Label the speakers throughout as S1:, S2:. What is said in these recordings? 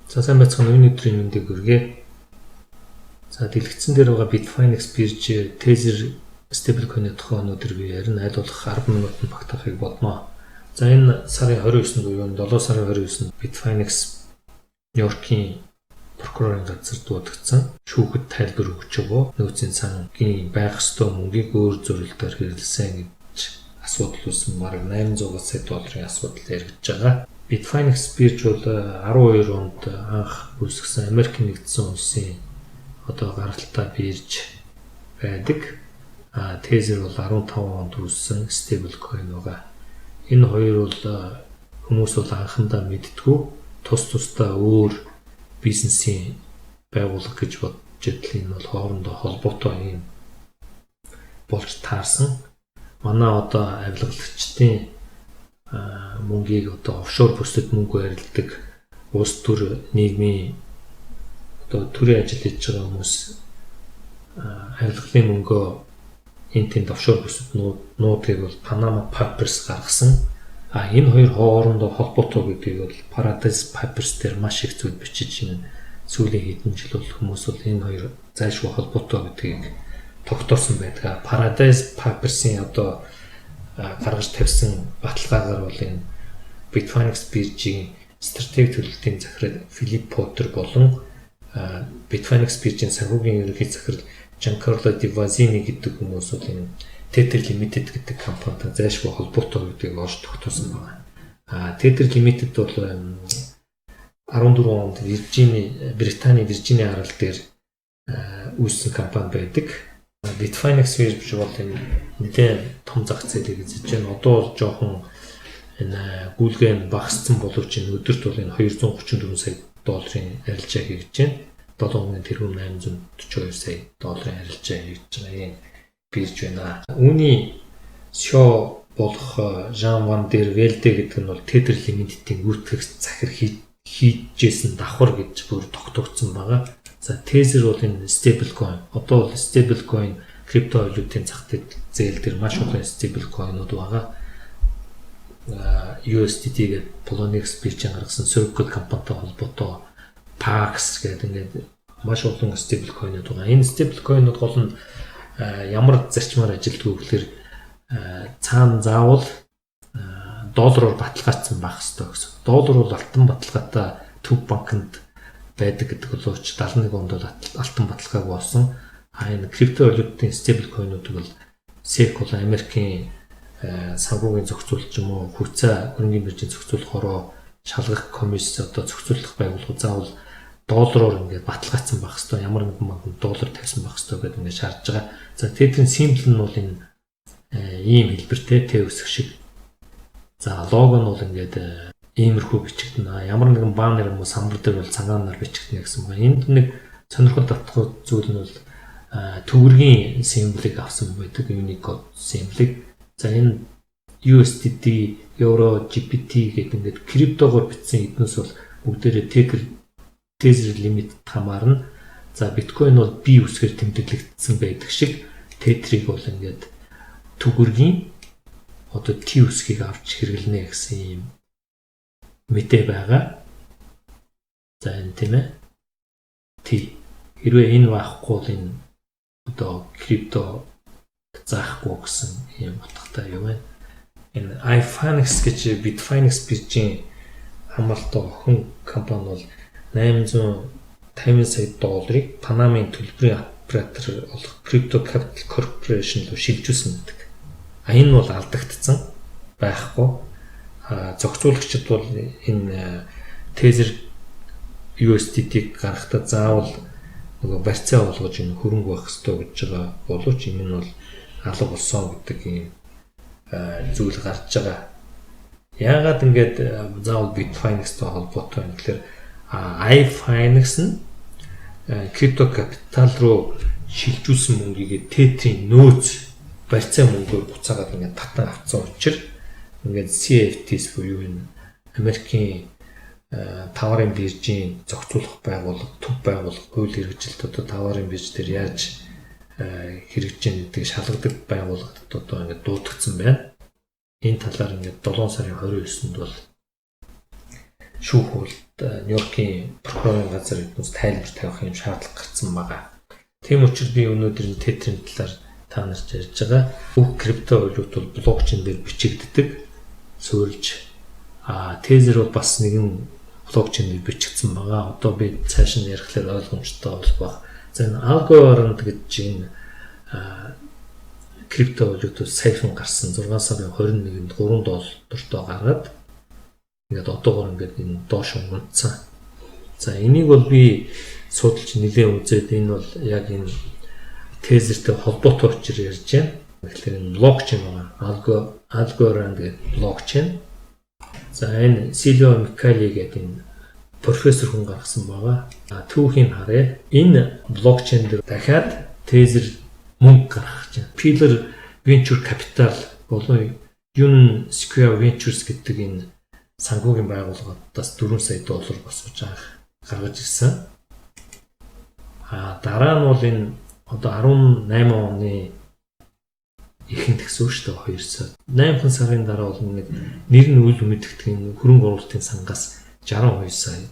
S1: За сайн байцгаана уу өдрийн мэндийг хүргэе. За дэлгэцэн дээр байгаа Bitfinex бирж Tether stablecoin-ийн тухай өнөөдөр би ярина. Аль болох 10 минутанд багтаахыг бодноо. За энэ сарын 29-нд буюу 7 сарын 29-нд Bitfinex Нью-Йоркийн прокурорын газар дуудагдсан шүүхэд тайлбар өгч байгаа. Нөөцийн сангийн байх ёстой мөнгийг өөр зөвлөлтөөр хэрэглэсэн гэж асуудал үүсэн. Бараг 800 сая долларын асуудал яригдж байгаа. Bitfinex бирж бол 12 онд анх үүсгэсэн Америк нэгдсэн улсын гаралтай бирж байдаг. Tether бол 15 онд үүссэн stablecoin байгаа. Энэ хоёр бол хүмүүс бол анхандаа мэддэггүй тусдаа өөр бизнесийн байгууллага гэж бодож идэл энэ бол хоорондоо холбоотой юм болж таарсан. Манай авилгалагчдын мөнгийг офшор бүсэд мөнгө арилдаг улс төр нийгмийн төрийн ажил хийж байгаа хүмүүс авилгалын мөнгөө энэ тэнд офшор бүсэд нуудгийг бол Panama Papers гаргасан. Энэ хоёр хоорондоо холбоотой гэдгийг бол Paradise Papers дээр маш их зүйл бичиж энэ сүүлийн хэдэн жил бол хүмүүс бол энэ хоёр зайлшгүй холбоотой гэдгийг тогтоосон байдаг. Paradise Papers-ийн гаргаж тавьсан баталгаагаар бол энэ Bitfinex биржийн стратеги төлөлтийн захирал Филипп Поттер болон Bitfinex биржийн санхүүгийн ерөнхий захирал Giancarlo Di Vazzini гэдэг хүмүүс бол энэ Tether Limited гэдэг компанитай зайлшгүй холбоотой гэдгийг олж тогтоосон байна. Tether Limited бол 14 онд Британий Виржиний арал дээр үүссэн компани байдаг. Bitfinex бирж бол энэ нэгэн том зах зээлийг эзэж байна. Одоо жоохон энэ гүйлгээ багассан боловч энэ өдөрт бол энэ 234 сая долларын арилжаа хийж байна. 7 тэрбум 842 сая долларын арилжаа хийж байгаа юм бирж байна. Үүний CEO болох Жан Ван дер Велде гэдэг нь бол Tether Limited-ийн гүйтгэгч захир хийжсэн давхар гэж бүр тогтогдсон байгаа. За Tether бол энэ stablecoin. Одоо бол stablecoin крипто валютын зах зээл дээр маш олон stablecoin-ууд байгаа. USDT гэдэг Poloniex биржийн гаргасан Circle компанитай холбоотой Pax гэдэг ингээд маш олон stablecoin-ууд байгаа. Энэ stablecoin-ууд гол нь ямар зарчмаар ажилладаг вэ гэхээр цаана заавал доллараар баталгаажсан байх ёстой гэсэн. Доллар бол алтан баталгаатай төв банкнд байдаг гэдэг боловч 71 онд алтан баталгаагүй болсон. Энэ крипто валютын стейблкойнуудыг бол SEC бол Америкийн санхүүгийн зохицуулалт юм уу хүйцээ хөрөнгөний биржийн зохицуулахороо шалгах комисс зохицуулах байгууллага заавал доллараар ингээд баталгаажсан байх хэвээр ямар нэгэн банкнд доллар тавьсан байх хэвээр гэдэг ингээд шаардж байгаа. За Tether-ийн символ нь бол энэ ийм хэлбэртэй Т үсэг шиг. За лого нь бол ингээд иймэрхүү бичигдэнэ. Ямар нэгэн баннер юм уу самбар дээр бол цагаанаар бичигдэнэ гэсэн байна. Энд нэг сонирхол татах зүйл нь бол төгрөгийн символыг авсан байдаг, Unicode символыг. За энэ USDT, Euro, GPT гэдэг ингээд криптогоор бичсэн эднээс бол бүгдээрээ Tether Limited хамаарна. За биткойн бол B үсгээр тэмдэглэгдсэн байдаг шиг Tether-ийг бол ингээд төгрөгийн T үсгийг авч хэрэглэнэ гэсэн юм мэдээ байгаа. За энэ тийм ээ. T. Хэрвээ энэ байхгүй бол энэ крипто заахгүй гэсэн юм утгатай юм байна. Энэ iFinex гэж Bitfinex биржийн хамгаалалттай охин компани бол 850 сая долларыг Панамын төлбөрийн оператор болох Crypto Capital Corporation руу шилжүүлсэн байдаг. Энэ бол алдагдсан байхгүй. Зохицуулагчид бол энэ Tether USDT-г гаргахтаа заавал барьцаа болгож энэ хөрөнгө байх ёстой гэж байгаа боловч энэ нь бол алга болсон гэдэг юм зүйл гарч байгаа. Яагаад ингэж заавал Bitfinex-тэй холбоотой юм гэхээр iFinex нь крипто капитал руу шилжүүлсэн мөнгийг Tether-ийн нөөц барьцаа мөнгөөр буцаагаад ингээд татан авсан учраас ингээд CFTS буюу энэ Америкийн товарын биржийн зохицуулах байгууллага, төв байгууллага, хууль хэрэгжилт товарын бирж дээр яаж хэрэгжиж байгаа гэдгийг шалгадаг байгууллагад ингээд дуудагдсан байна. Энэ талаар ингээд 7 сарын 29-нд бол шүүх хуульд Нью-Йоркийн прокурорын газар эднээс тайлбар тавих юм шаардлага гарсан байгаа. Тийм учраас би өнөөдөр энэ тетрийн талаар та нарт ярьж байгаа. Бүх криптовалют бол блокчейн дээр бичигддэг, суурилж тезер бол бас нэгэн блокчейн дээр бичигдсэн байгаа. Одоо би цааш нь ярихлаар ойлгомжтой болох баг. За энэ Algorand гэж энэ криптовалют саяхан гарсан 6 сарын 21-нд $3 гаргаад ингээд одоогоор ингээд энэ доош унагдсан. За энийг бол би судалж нэлээд үзээд энэ бол яг энэ тезертэй холбоотой учраас ярьж байна. Тэгэхээр энэ блокчейн байгаа. Algorand гэдэг блокчейн. За энэ Сильвио Микали гэдэг энэ профессор хүн гаргасан байгаа. Түүхийг харъя. Энэ блокчейн дээр дахиад тезер мөнгө гаргах гэж байна. Pillar Venture Capital болон Union Square Ventures гэдэг энэ санхүүгийн байгууллагаас $4 сая босгож гаргаж ирсэн. Дараа нь бол энэ одоо 18 оны ихэнх гэсэн үг шүү дээ 2 сар. 8 сарын дараа бол нэр нь үл мэдэгдэхин хөрөнгө оруулалтын сангаас $62 сая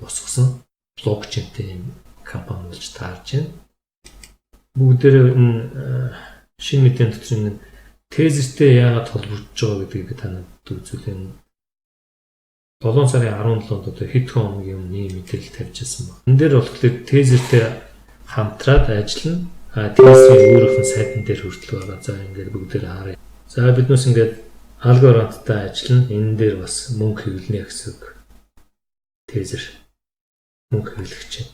S1: босгосон блокчейнтэй компани болж таарж байна. Бүгдээр энэ шинэ мэдээний дотор энэ тезертэй яагаад холбогдож байгаа гэдгийг би танад үзүүлэн 7 сарын 17-нд одоо хэдхэн хоногийн өмнө мэдээлэл тавьж ирсэн байна. Энэ дээр болохоор тезертэй хамтраад ажиллана. Тезерийн өөрийнх нь сайтн дээр хүртэл байгаа. За ингээд бүгдээр харъя. За биднээс ингээд Algorand-тай ажиллана. Энэ дээр бас мөнгө хэвлэнэ гэсэн үг. Тезер мөнгө хэвлэх чинь.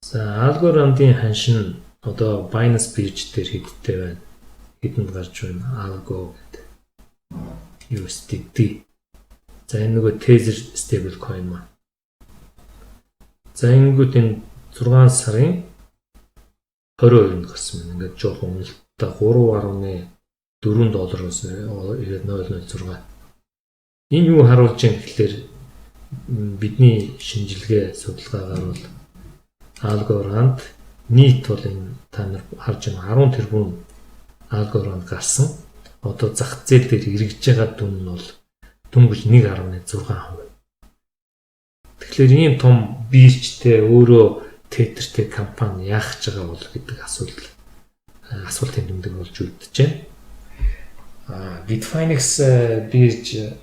S1: За Algorand-ийн ханшин одоо Binance бирж дээр хэдтэй байна. Хэдэнд гарч байна? Algo гэдэг. USDT. За энэ нөгөө Tether stablecoin маань. За ингэнгүүт энэ 6 сарын 22-нд гарсан байна. Ингээд жоохон үнэлттэй $3.4-оос ирээд 0.06. Энэ юу харуулж байгаа гэхээр бидний шинжилгээ судалгаагаар бол Algorand нийт бол энэ та нар харж байгаа 10 тэрбум Algorand гарсан. Одоо зах зээл дээр эргэж байгаа дүн нь бол дөнгөж 1.6%. Тэгэхээр ийм том биржтэй өөрөө тетэртэй компани яах гэж байгаа бол гэдэг асуултын тэмдэг болж үлдэж байна. Bitfinex бирж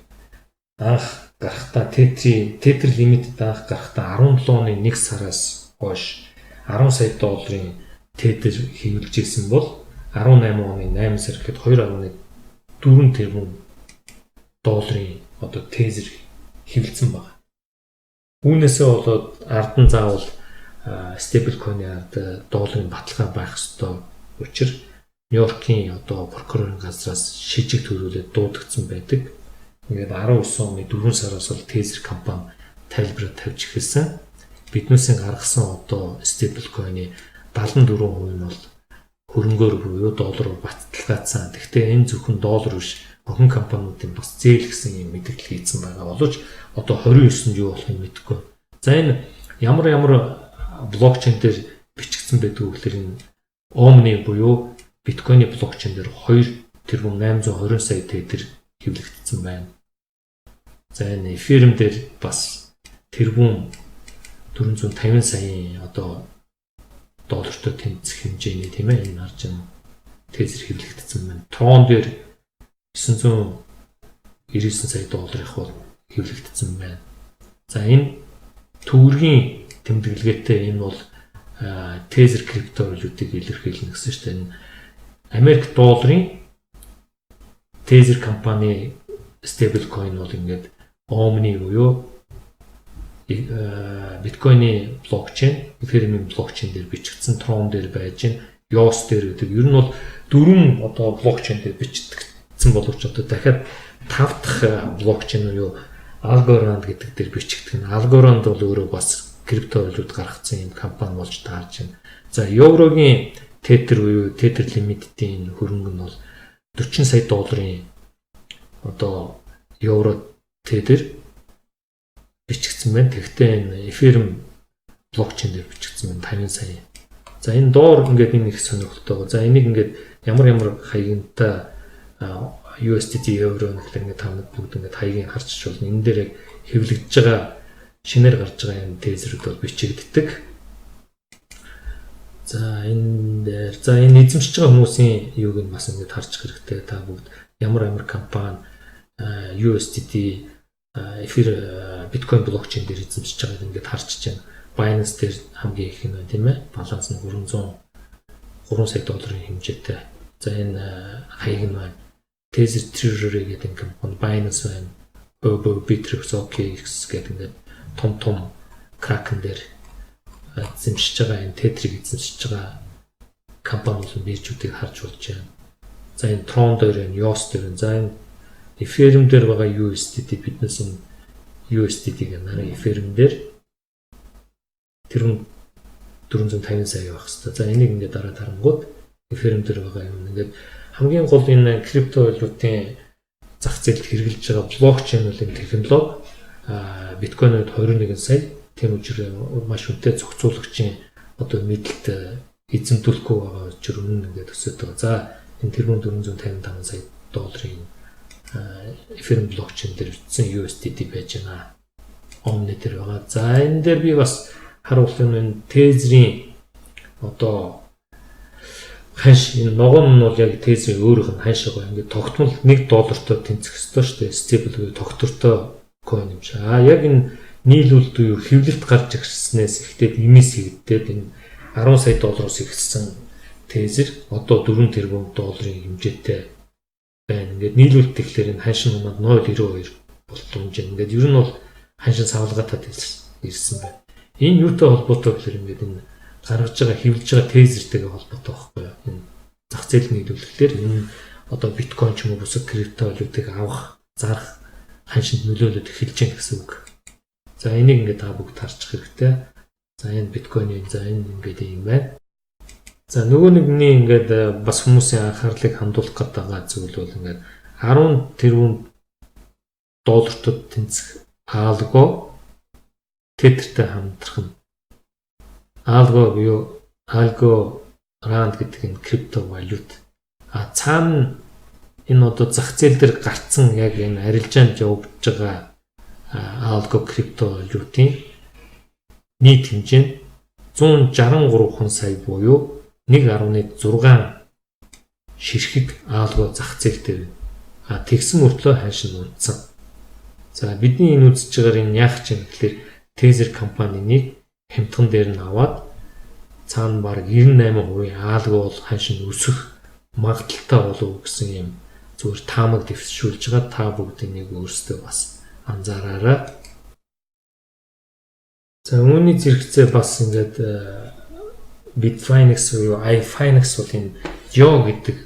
S1: анх гарахтаа Tether Limited анх гарахтаа 17 оны 1 сараас хойш $10 сая Tether хэвлэж ирсэн бол 18 оны 8 сар гэхэд $2.4 тэрбум одоо Tether хэвлэлсэн байна. Үүнээсээ болоод ард нь заавал стейблкойны ард долларын баталгаа байх ёстой учраас Нью-Йоркийн одоо прокурорын газраас шижиг төрүүлээд дуудагдсан байдаг. Ингээд 19 оны 4 сараас бол Tether компани тайлбараа тавьж эхэлсэн. Биднээсээ гаргасан одоо стейблкойны 74% нь бол хөрөнгөөр буюу доллараар баталгаажсан. Гэхдээ энэ зөвхөн доллар биш охин компаниудын бас зээл гэсэн юм мэдээлэл хийсэн байгаа боловч одоо 29-нд юу болохыг мэдэхгүй. За энэ ямар блокчейн дээр бичигдсэн байдаг вэ гэхээр энэ Omni буюу биткойны блокчейн дээр 2.820 сая Tether хэвлэгдсэн байна. За энэ Ethereum дээр бас тэрбум 450 саяын одоо доллартай тэнцэх хэмжээний тийм ээ энэ харж байна. Tether хэвлэгдсэн байна. Tron дээр 999 сая долларыг бол хэвлэгдсэн байна. За энэ төгрөгийн тэмдэглэгээтэй энэ бол Tether криптовалютыг илэрхийлнэ гэсэн чинь энэ Америк долларын Tether компани стейблкойн бол ингээд Omni буюу биткойны блокчейн, Ethereum блокчейн дээр бичигдсэн, Tron дээр байж гин, EOS дээр гэдэг. Ер нь бол 4 одоо блокчейн дээр бичигдсэн боловч одоо дахиад 5 дахь блокчейн буюу Algorand гэдэг дээр бичигдэх. Algorand бол өөрөө бас криптовалют гаргацсан юм компани болж таарж байна. За еврогийн Tether буюу Tether Limited-ийн хөрөнгө нь бол 40 сая долларын одоо евро Tether бичигдсэн байна. Тэгвэл энэ Ethereum блокчейн дээр бичигдсэн байна 50 сая. За энэ доор ингээд энэ их сонирхолтой. За энийг ингээд ямар хаягнтай USDT евро гэхэл ингээд та бүгд ингээд хаягийн харчиж болно. Энэ дээр яг хэвлэгдэж байгаа шинээр гарч байгаа юм тезерүүд бол бичигддэг. За энэ эзэмшиж байгаа хүмүүсийн юуг нь бас ингээд харж хэрэгтэй. Та бүгд ямар компани USDT эфир биткойн блокчейн дээр эзэмшиж байгааг ингээд харчиж байна. Binance дээр хамгийн их нь тийм ээ. Баланс нь 3 сая долларын хэмжээтэй. За энэ хаяг нь байна. Tether Treasury гэдэг компани Binance байна. Bittrex, OKX гэдэг ингээд том Kraken дээр эзэмшиж байгаа энэ Tether-ийг эзэмшиж байгаа компаниудын биржүүдийг харж болж байна. За энэ Tron дээр байна, EOS дээр байна. За энэ Ethereum дээр байгаа USDT биднес энэ USDT-г нараа Ethereum дээр тэр 450 сая явах хэрэгтэй. За энийг ингээд дараа тарангууд Ethereum дээр байгаа юм ингээд хамгийн гол энэ криптовалютын зах зээлд хэрэгжилж байгаа блокчейн бол энэ технологи биткойнод 21 сая тийм учраас маш үнэтэй зохицуулагчийн одоо мэдлэлд эзэмдүүлэхгүй байгаа учраас үнэн ингээд өсөж байгаа. За энэ тэрбум 455 сая долларын Ethereum блокчейн дээр бичсэн USDT байж байна. Omni дээр байгаа. За энэ дээр би бас харуулах юм энэ Tether-ийн одоо ханш энэ ногоон нь бол яг Tether-ийн өөрийнх нь ханш байгаа. Ингээд тогтмол $1 тэнцэх ёстой шүү дээ. Stable тогтвортой coin юм шиг. Яг энэ нийлүүлэлт буюу хэвлэлт гарч ирснээс ихтэй имэс хийгдээд энэ 10 сая доллароос ихсэн Tether одоо 4 тэрбум долларын хэмжээтэй байна. Ингээд нийлүүлэлт тэгэхээр энэ ханш нь 0.92 болтон хэмжээ. Ингээд ер нь бол ханш савлгаатад ирсэн байна. Энэ юутай холбоотой гэхээр ингээд энэ гаргаж байгаа хэвлэж байгаа Tether-тэйгээ холбоотой байхгүй юу? Энэ зах зээл нийлүүлэлтээр энэ одоо биткойн ч юм уу бусад криптовалютыг авах, зарах ханшинд нөлөөлөд эхэлж байна гэсэн үг. За энийг ингээд та бүгд харчих хэрэгтэй. За энэ биткойн за энэ ингээд юм байна. За нөгөө нэгний ингээд бас хүмүүсийн анхаарлыг хандуулах гэдэг байгаа зүйл бол ингээд 10 тэрбум доллартад тэнцэх Algo Tether-тэй хамтрах нь Algo буюу Algorand гэдэг энэ криптовалют. Цаана энэ одоо зах зээл дээр гарцсан яг энэ арилжаанд явж байгаа Algo криптовалютын нийт хэмжээ нь 163 сая буюу 1.6 ширхэг Algo зах зээл дээр. Тэгсэн мөртлөө ханш нь унтсан. За бидний энэ үзэж байгаа энэ яах чинь гэхээр Tether компаниныг хямдхан дээр нь аваад цаана баг 98% Algo бол ханш нь өсөх магадaltaй болов гэсэн юм зүгээр таамаг дэвшүүлж байгаа. Та бүгд энийг өөрсдөө бас анзаараарай. За үүний зэрэгцээ бас ингээд Bitfinex буюу iFinex бол энэ Yo гэдэг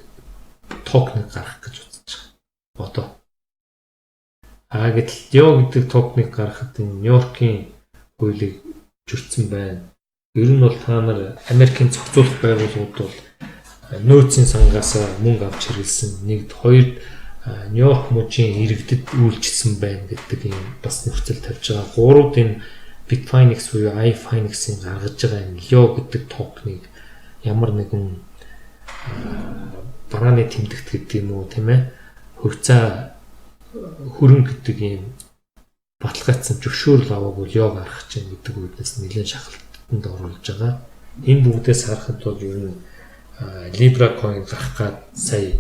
S1: токеныг гаргах гэж үзэж байгаа. Одоо гэтэл Yo гэдэг токеныг гаргахад энэ Нью-Йоркийн хуулийг жүрцэн байна. Ер нь бол та нар Америкийн зохицуулах байгууллагууд бол нөөцийн сангаас мөнгө авч хэрэглэсэн. Нэгд хоёрд Нью-Йорк мужийн иргэдэд үйлчилсэн байна гэдэг юм бас нөхцөл тавьж байгаа. Гуравд энэ Bitfinex буюу iFinex-ийн гаргаж байгаа энэ Yo гэдэг токеныг ямар нэгэн барааны тэмдэгт гэдэг юм уу тийм ээ хөвцөө хөрөнгө гэдэг юм баталгаажсан зөвшөөрөл аваагүй Yo гаргах чинь гэдэг үгнээс нэлээд шахалтанд оруулж байгаа. Энэ бүгдээс харахад бол ер нь Libra coin гарах гад сая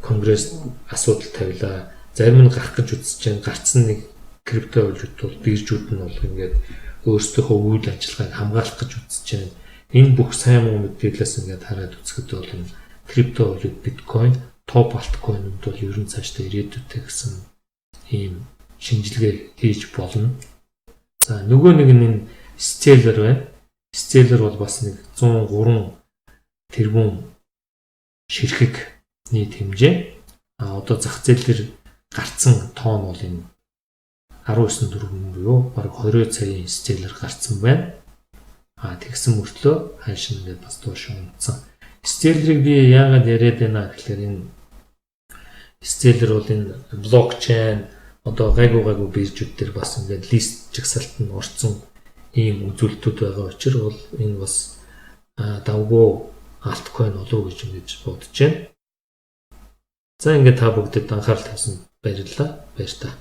S1: конгресс асуудал тавилаа. Зарим нь гарах гэж үзэж байна. Гарцсан нэг криптовалют бол биржүүд нь бол ингээд өөрсдийнхөө үйл ажиллагааг хамгаалах гэж үзэж байна. Энэ бүх сайн муу мэдээлэлээс ингээд хараад үзэхэд бол энэ криптовалют биткойн топ альткойнууд бол ер нь цаашдаа ирээдүйтэй гэсэн ийм шинжилгээ хийж болно. За нөгөө нэг нь энэ Stellar байна. Stellar бол бас нэг 103 тэрбум ширхэг нийт хэмжээ. Одоо зах зээлээр гарцсан тоон бол энэ 19 тэрбум буюу бараг 20 саяын Stellar гарцсан байна. Тэгсэн мөртлөө ханш нэгээд бас доош унтсан. Stellar-ыг би яагаад яриад байна гэхээр энэ Stellar бол энэ блокчейн одоо гайгүй биржүүд дээр бас ингээд лист жагсаалтанд орсон ийм үзүүлэлтүүд байгаа учраас бол энэ бас давгүй альткойн болов гэж бодож байна. За ингээд та бүгдэд анхаарал тавьсан баярлалаа. Баяр та.